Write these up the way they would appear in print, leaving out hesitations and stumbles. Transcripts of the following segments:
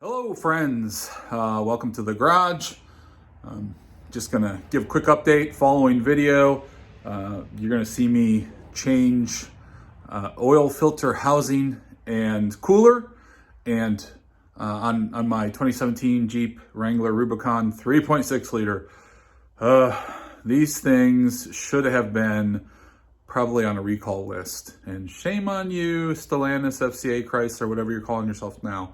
Hello friends, welcome to the garage. Just gonna give a quick update following video. You're gonna see me change oil filter housing and cooler and on my 2017 Jeep Wrangler Rubicon 3.6 liter. These things should have been probably on a recall list, and shame on you, Stellantis, FCA, Chrysler, whatever you're calling yourself now,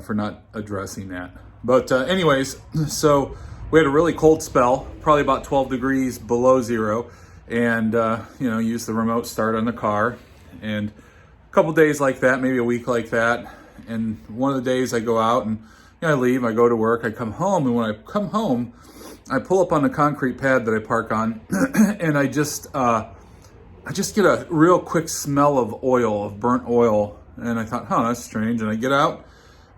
for not addressing that. But anyways, so we had a really cold spell, probably about 12 degrees below zero, and used the remote start on the car. And a couple days like that, maybe a week like that, and one of the days I go out and I leave, I go to work, I come home, and when I come home, I pull up on the concrete pad that I park on, and I just get a real quick smell of oil, of burnt oil, and I thought, that's strange. And I get out,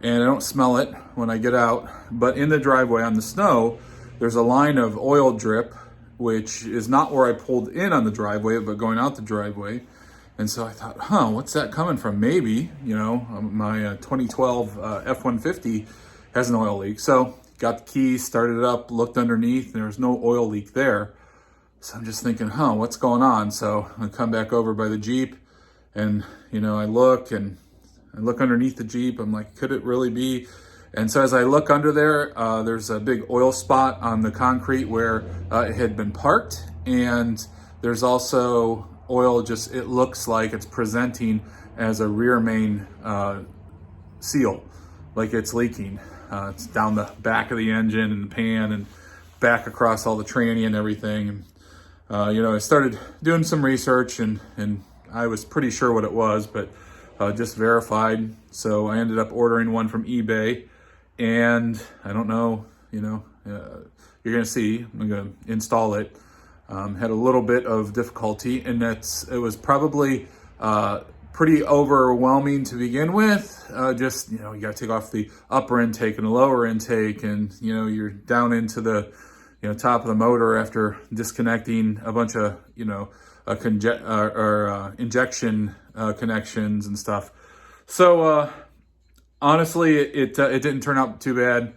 and I don't smell it when I get out, but in the driveway on the snow, there's a line of oil drip, which is not where I pulled in on the driveway, but going out the driveway. And so I thought, what's that coming from? Maybe, my 2012 F-150 has an oil leak. So got the keys, started it up, looked underneath, and there was no oil leak there. So I'm just thinking, what's going on? So I come back over by the Jeep, and I look underneath the Jeep. I'm like, could it really be? And so as I look under there, there's a big oil spot on the concrete where it had been parked, and there's also oil. It looks like it's presenting as a rear main seal, like it's leaking. It's down the back of the engine and the pan and back across all the tranny and everything. And I started doing some research, and I was pretty sure what it was, but just verified. So I ended up ordering one from eBay, and I don't know, you're gonna see, I'm gonna install it. Had a little bit of difficulty, and it was probably pretty overwhelming to begin with. You gotta take off the upper intake and the lower intake, and you're down into the top of the motor after disconnecting a bunch of injection connections and stuff. So honestly, it didn't turn out too bad.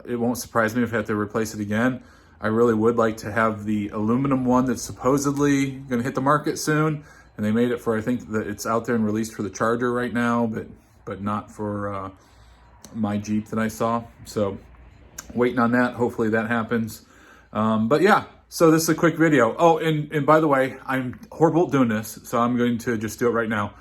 It won't surprise me if I have to replace it again. I really would like to have the aluminum one that's supposedly going to hit the market soon, and they made it for, I think that it's out there and released for the Charger right now, but not for my Jeep that I saw. So waiting on that. Hopefully that happens. But yeah, so this is a quick video. Oh, and by the way, I'm horrible at doing this, so I'm going to just do it right now.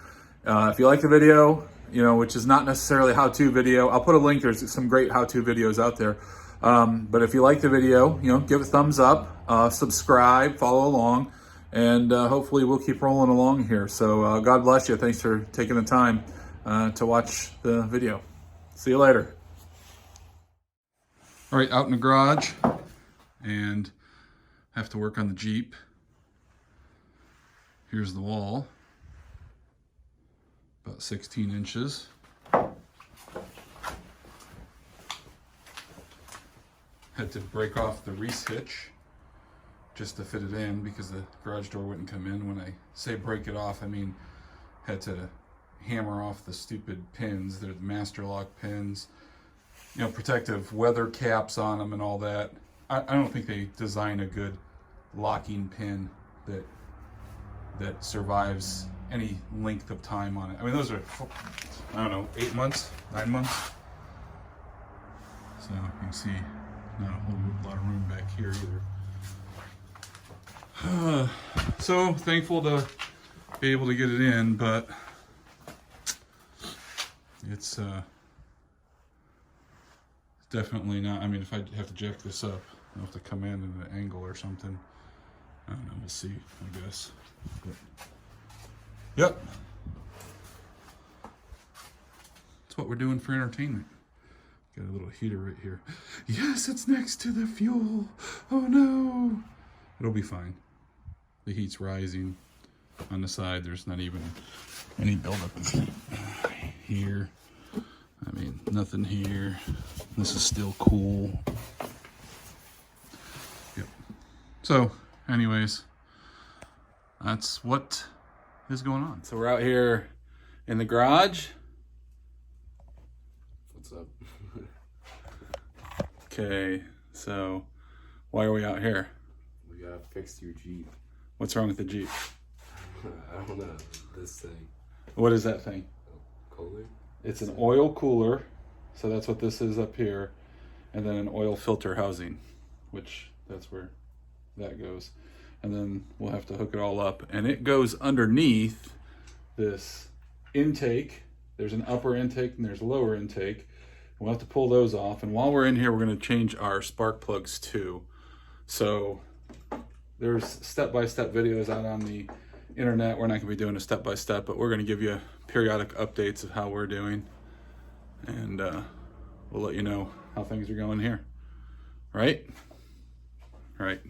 If you like the video, which is not necessarily a how-to video, I'll put a link. There's some great how-to videos out there. But if you like the video, give a thumbs up, subscribe, follow along, and hopefully we'll keep rolling along here. So God bless you. Thanks for taking the time to watch the video. See you later. All right, out in the garage, and have to work on the Jeep. Here's the wall, about 16 inches. Had to break off the Reese hitch just to fit it in because the garage door wouldn't come in. When I say break it off, I mean had to hammer off the stupid pins. They're the master lock pins. Protective weather caps on them and all that. I don't think they design a good locking pin that survives any length of time on it. I mean, those are, 8 months, 9 months. So you can see not a whole lot of room back here either. So thankful to be able to get it in, but it's definitely not. I mean, if I have to jack this up, I'll have to come in at an angle or something. I don't know, we'll see, I guess. But, yep. That's what we're doing for entertainment. Got a little heater right here. Yes, it's next to the fuel. Oh no. It'll be fine. The heat's rising on the side. There's not even any buildup of heat here. I mean, nothing here. This is still cool. Yep. So, anyways, that's what is going on. So we're out here in the garage. Okay, so why are we out here? We gotta fix your Jeep. What's wrong with the Jeep? I don't know. This thing. What is that thing? Cooler? It's an oil cooler, so that's what this is up here, and then an oil filter housing, which that's where that goes. And then we'll have to hook it all up, and it goes underneath this intake. There's an upper intake and there's a lower intake. We'll have to pull those off, and while we're in here, we're going to change our spark plugs too. So there's step-by-step videos out on the internet. We're not going to be doing a step-by-step, but we're going to give you periodic updates of how we're doing, and we'll let you know how things are going here. Right? Right.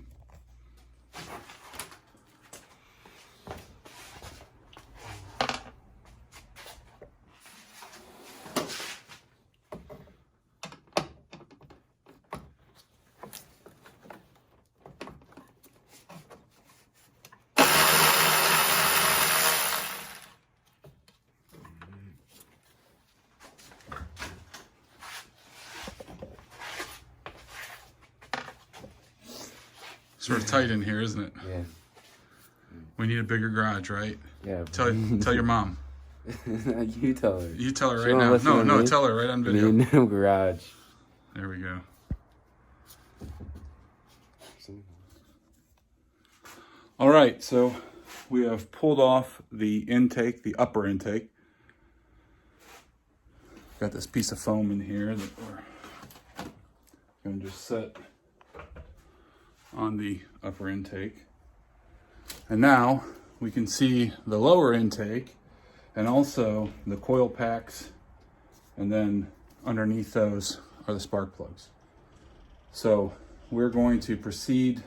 Sort of tight in here, isn't it? Yeah. We need a bigger garage, right? Yeah. Tell your mom. You tell her. You tell her She right won't now. listen to No, me. tell her right on We video. need a new garage. There we go. All right, so we have pulled off the intake, the upper intake. Got this piece of foam in here that we're going to just set on the upper intake. And now we can see the lower intake and also the coil packs, and then underneath those are the spark plugs. So we're going to proceed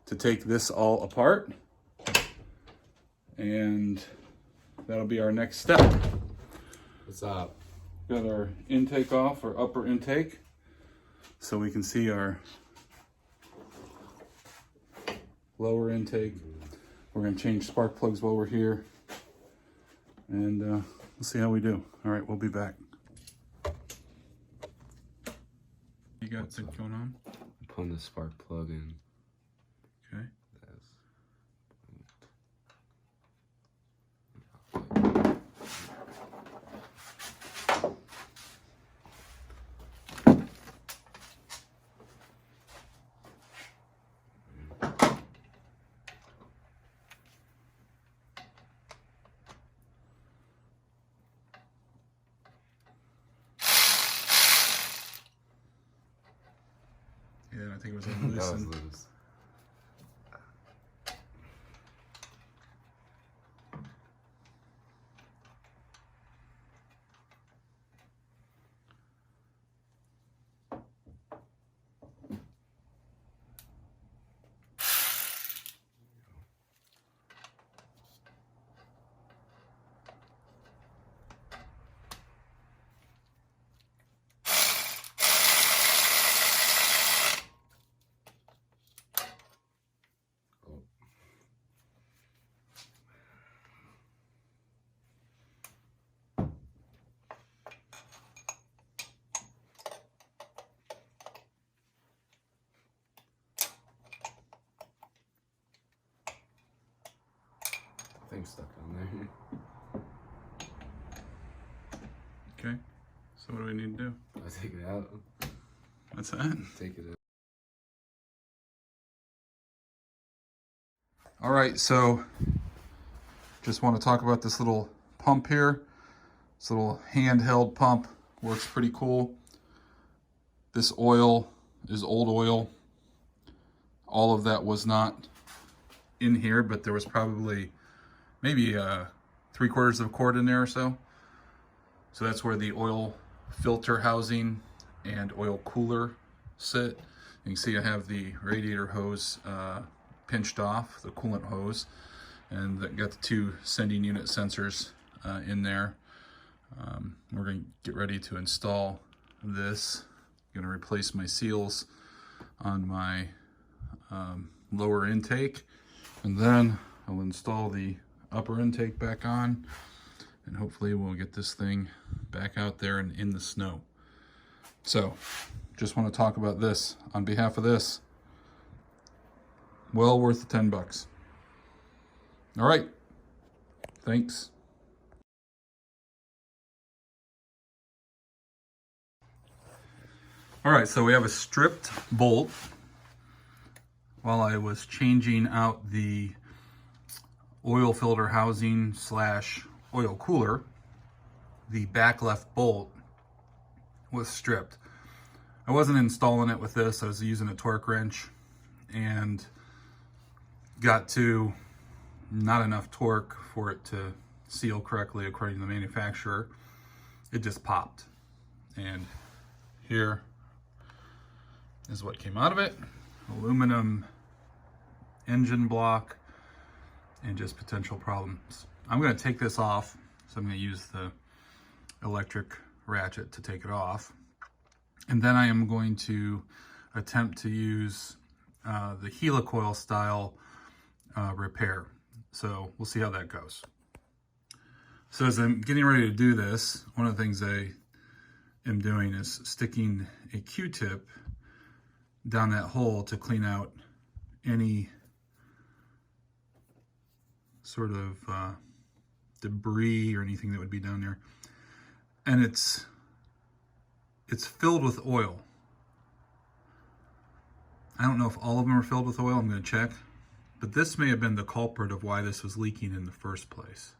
to take this all apart, and that'll be our next step. What's up? Got our intake off, our upper intake, so we can see our lower intake. We're going to change spark plugs while we're here, and we'll see how we do. All right, we'll be back. You got things going on? I'm putting the spark plug in. Okay. Yeah, I think it was That loose. was loose. Thing's stuck on there. Okay, so what do we need to do? I take it out. What's that? Take it out. All right, so just want to talk about this little pump here. This little handheld pump works pretty cool. This oil is old oil. All of that was not in here, but there was probably maybe 3/4 of a quart in there or so. So that's where the oil filter housing and oil cooler sit. You can see I have the radiator hose pinched off, the coolant hose, and got the 2 sending unit sensors in there. We're going to get ready to install this. I'm going to replace my seals on my lower intake, and then I'll install the upper intake back on, and hopefully we'll get this thing back out there and in the snow. So just want to talk about this on behalf of this. Well worth the 10 bucks. All right. Thanks. All right, so we have a stripped bolt. While I was changing out the oil filter housing / oil cooler, the back left bolt was stripped. I wasn't installing it with this. I was using a torque wrench and got to not enough torque for it to seal correctly according to the manufacturer. It just popped. And here is what came out of it. Aluminum engine block and just potential problems. I'm going to take this off. So I'm going to use the electric ratchet to take it off. And then I am going to attempt to use the helicoil style repair. So we'll see how that goes. So as I'm getting ready to do this, one of the things I am doing is sticking a Q-tip down that hole to clean out any sort of debris or anything that would be down there. And it's filled with oil. I don't know if all of them are filled with oil. I'm going to check. But this may have been the culprit of why this was leaking in the first place.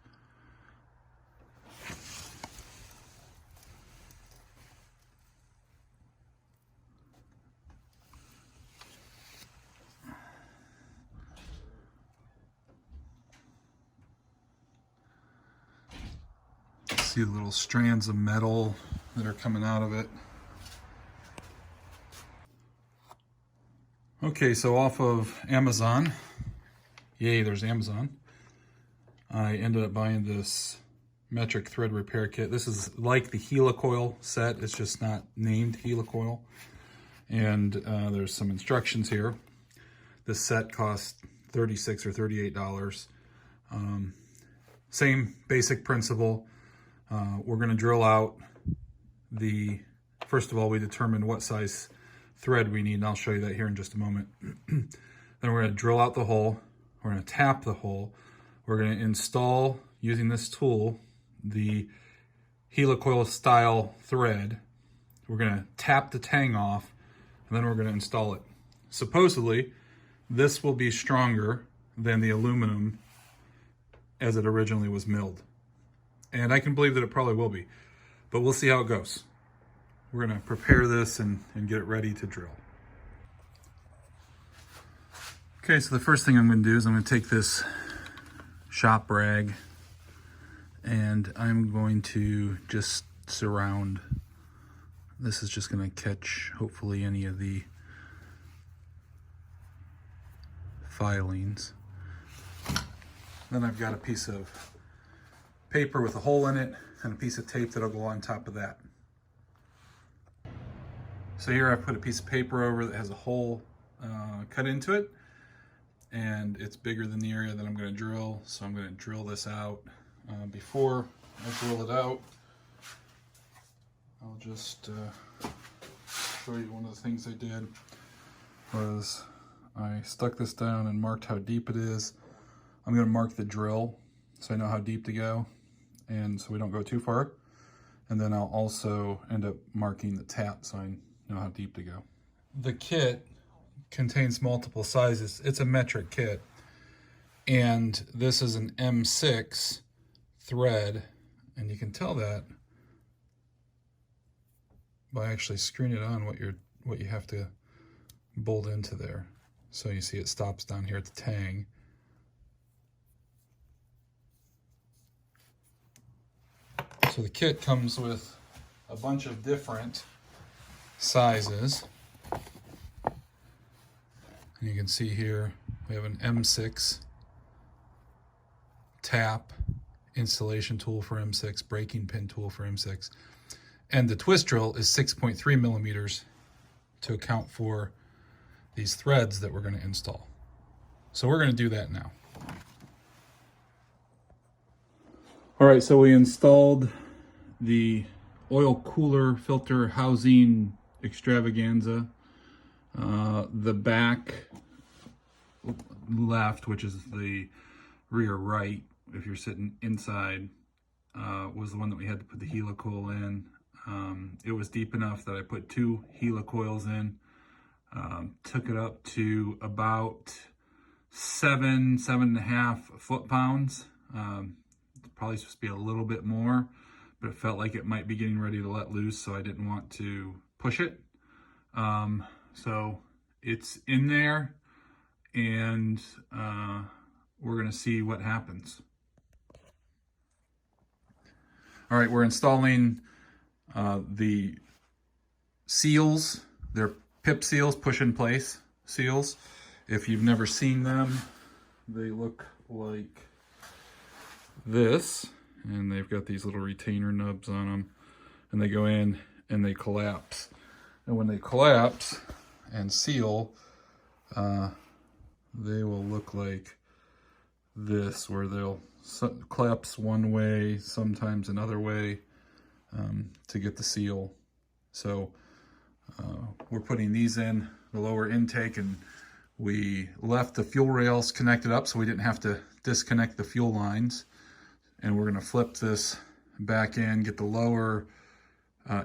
See the little strands of metal that are coming out of it. Okay, so off of Amazon, yay, there's Amazon. I ended up buying this metric thread repair kit. This is like the helicoil set, it's just not named helicoil. And there's some instructions here. This set cost $36 or $38. Same basic principle. We're going to drill out first of all, we determine what size thread we need, and I'll show you that here in just a moment. Then we're going to drill out the hole. We're going to tap the hole. We're going to install, using this tool, the helicoil style thread. We're going to tap the tang off, and then we're going to install it. Supposedly, this will be stronger than the aluminum as it originally was milled. And I can believe that it probably will be, but we'll see how it goes. We're going to prepare this and get it ready to drill. Okay, so the first thing I'm going to do is I'm going to take this shop rag and I'm going to just surround. This is just going to catch hopefully any of the filings. Then I've got a piece of paper with a hole in it and a piece of tape that'll go on top of that. So here I've put a piece of paper over that has a hole cut into it, and it's bigger than the area that I'm going to drill, so I'm going to drill this out. Before I drill it out, I'll just show you one of the things I did was I stuck this down and marked how deep it is. I'm going to mark the drill so I know how deep to go, and so we don't go too far. And then I'll also end up marking the tap so I know how deep to go. The kit contains multiple sizes. It's a metric kit, and this is an M6 thread, and you can tell that by actually screwing it on what you have to bolt into there. So you see it stops down here at the tang. So the kit comes with a bunch of different sizes. And you can see here we have an M6 tap, installation tool for M6, braking pin tool for M6. And the twist drill is 6.3 millimeters to account for these threads that we're going to install. So we're going to do that now. All right, so we installed the oil cooler filter housing extravaganza. The back left, which is the rear right, if you're sitting inside, was the one that we had to put the helicoil in. It was deep enough that I put 2 helicoils in. Took it up to about 7.5 foot-pounds. Probably supposed to be a little bit more, but it felt like it might be getting ready to let loose, so I didn't want to push it. So it's in there, and we're gonna see what happens. All right, we're installing the seals. They're pip seals, push in place seals. If you've never seen them, they look like this, and they've got these little retainer nubs on them, and they go in and they collapse. And when they collapse and seal, they will look like this, where they'll collapse one way, sometimes another way, to get the seal. So we're putting these in the lower intake, and we left the fuel rails connected up so we didn't have to disconnect the fuel lines. And we're gonna flip this back in, get the lower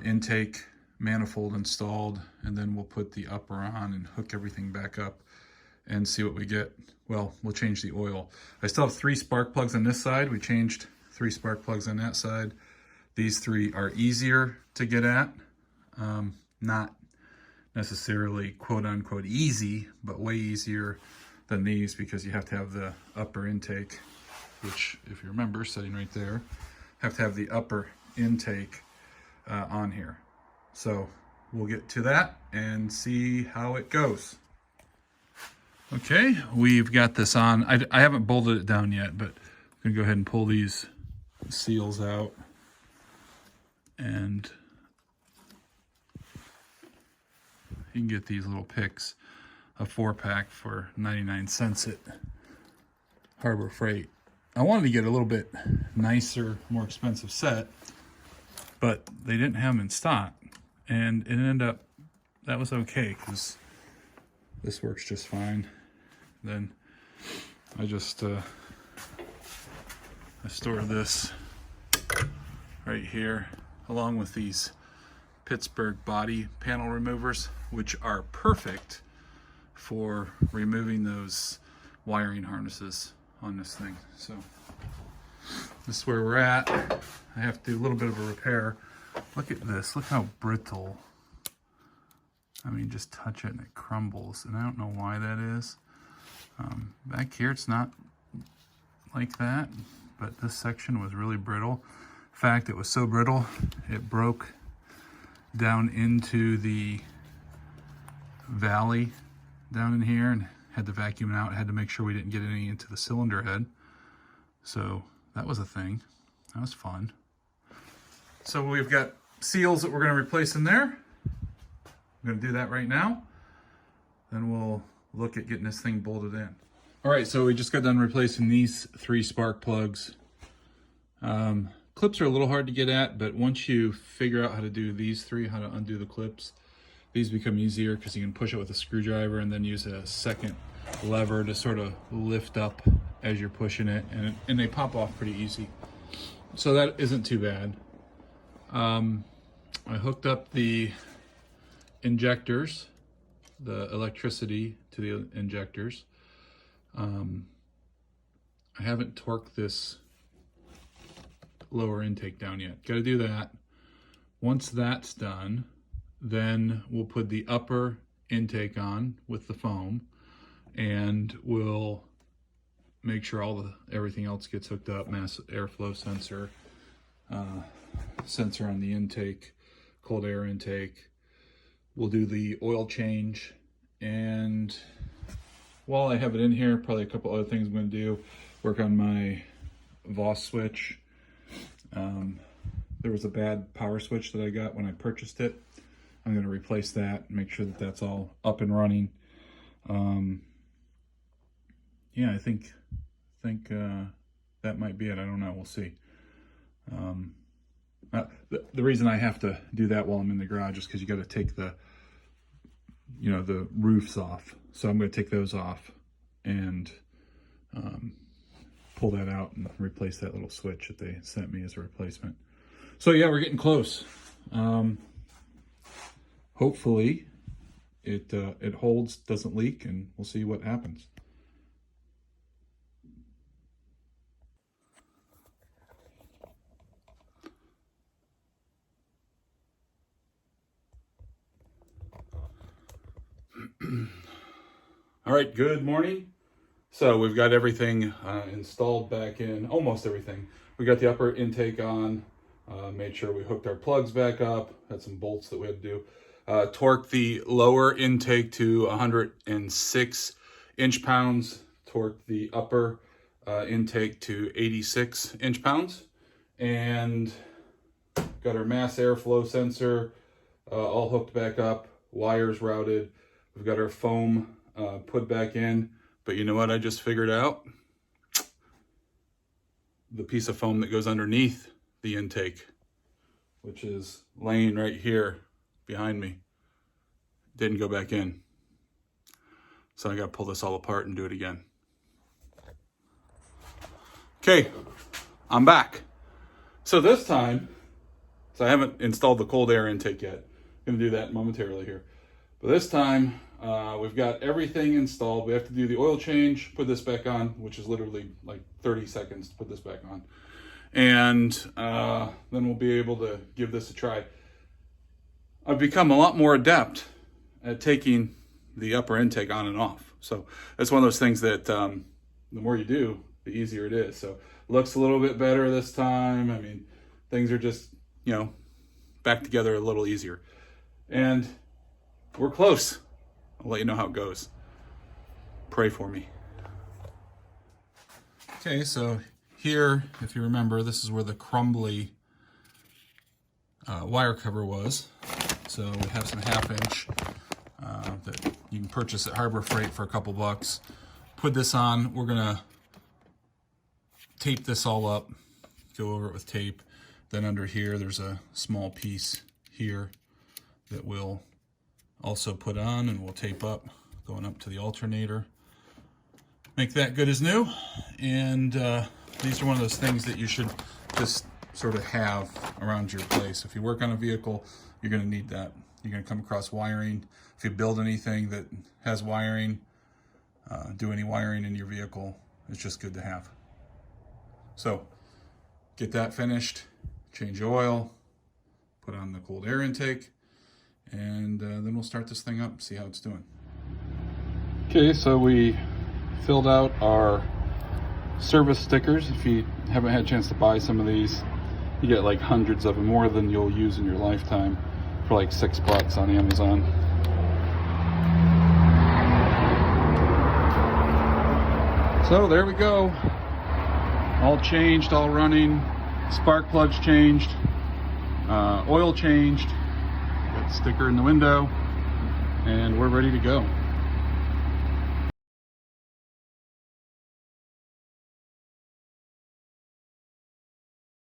intake manifold installed, and then we'll put the upper on and hook everything back up and see what we get. Well, we'll change the oil. I still have 3 spark plugs on this side. We changed 3 spark plugs on that side. These 3 are easier to get at. Not necessarily quote unquote easy, but way easier than these, because you have to have the upper intake, which, if you remember, sitting right there, have to have the upper intake on here. So we'll get to that and see how it goes. Okay, we've got this on. I haven't bolted it down yet, but I'm gonna go ahead and pull these seals out. And you can get these little picks, a 4-pack for 99 cents at Harbor Freight. I wanted to get a little bit nicer, more expensive set, but they didn't have them in stock. And it ended up, that was okay, because this works just fine. Then I just, I stored this right here, along with these Pittsburgh body panel removers, which are perfect for removing those wiring harnesses on this thing. So this is where we're at. I have to do a little bit of a repair. Look at this, look how brittle. I mean, just touch it and it crumbles, and I don't know why that is. Back here it's not like that, but this section was really brittle. In fact, it was so brittle, it broke down into the valley down in here, and had to vacuum it out. Had to make sure we didn't get any into the cylinder head. So that was a thing. That was fun. So we've got seals that we're going to replace in there. I'm going to do that right now. Then we'll look at getting this thing bolted in. All right, so we just got done replacing these 3 spark plugs. Clips are a little hard to get at, but once you figure out how to do these 3, how to undo the clips, these become easier, because you can push it with a screwdriver and then use a second lever to sort of lift up as you're pushing it, and they pop off pretty easy. So that isn't too bad. I hooked up the injectors, the electricity to the injectors. I haven't torqued this lower intake down yet. Got to do that. Once that's done, then we'll put the upper intake on with the foam, and we'll make sure everything else gets hooked up. Mass airflow sensor, sensor on the intake, cold air intake. We'll do the oil change, and while I have it in here, probably a couple other things I'm going to do. Work on my Voss switch. There was a bad power switch that I got when I purchased it. I'm going to replace that and make sure that that's all up and running. Yeah, I think that might be it. I don't know. We'll see. The reason I have to do that while I'm in the garage is because you got to take the you know, the roof's off. So I'm going to take those off and pull that out and replace that little switch that they sent me as a replacement. So yeah, we're getting close. Hopefully it holds, doesn't leak, and we'll see what happens. All right, good morning. So we've got everything installed back in, almost everything. We got the upper intake on, made sure we hooked our plugs back up, had some bolts that we had to do. Torqued the lower intake to 106 inch-pounds, torqued the upper intake to 86 inch-pounds, and got our mass airflow sensor all hooked back up, wires routed. We've got our foam put back in, but you know what I just figured out? The piece of foam that goes underneath the intake, which is laying right here behind me, didn't go back in. So I got to pull this all apart and do it again. Okay, I'm back. So this time, so I haven't installed the cold air intake yet. I'm going to do that momentarily here. But this time, we've got everything installed. We have to do the oil change, put this back on, which is literally like 30 seconds to put this back on. And then we'll be able to give this a try. I've become a lot more adept at taking the upper intake on and off. So it's one of those things that the more you do, the easier it is. So looks a little bit better this time. I mean, things are just, you know, back together a little easier. And we're close. I'll let you know how it goes. Pray for me. Okay, so here, if you remember, this is where the crumbly wire cover was. So we have some 1/2 inch that you can purchase at Harbor Freight for a couple bucks. Put this on. We're gonna tape this all up, go over it with tape. Then under here, there's a small piece here that we'll also put on, and we'll tape up going up to the alternator. Make that good as new. And these are one of those things that you should just sort of have around your place. If you work on a vehicle, you're going to need that. You're going to come across wiring. If you build anything that has wiring, do any wiring in your vehicle, it's just good to have. So get that finished, change the oil, put on the cold air intake, and then we'll start this thing up, see how it's doing. Okay, so we filled out our service stickers. If you haven't had a chance to buy some of these, you get like hundreds of them, more than you'll use in your lifetime, for like $6 on Amazon. So there we go. All changed, all running. Spark plugs changed. Oil changed. Got the sticker in the window. And we're ready to go.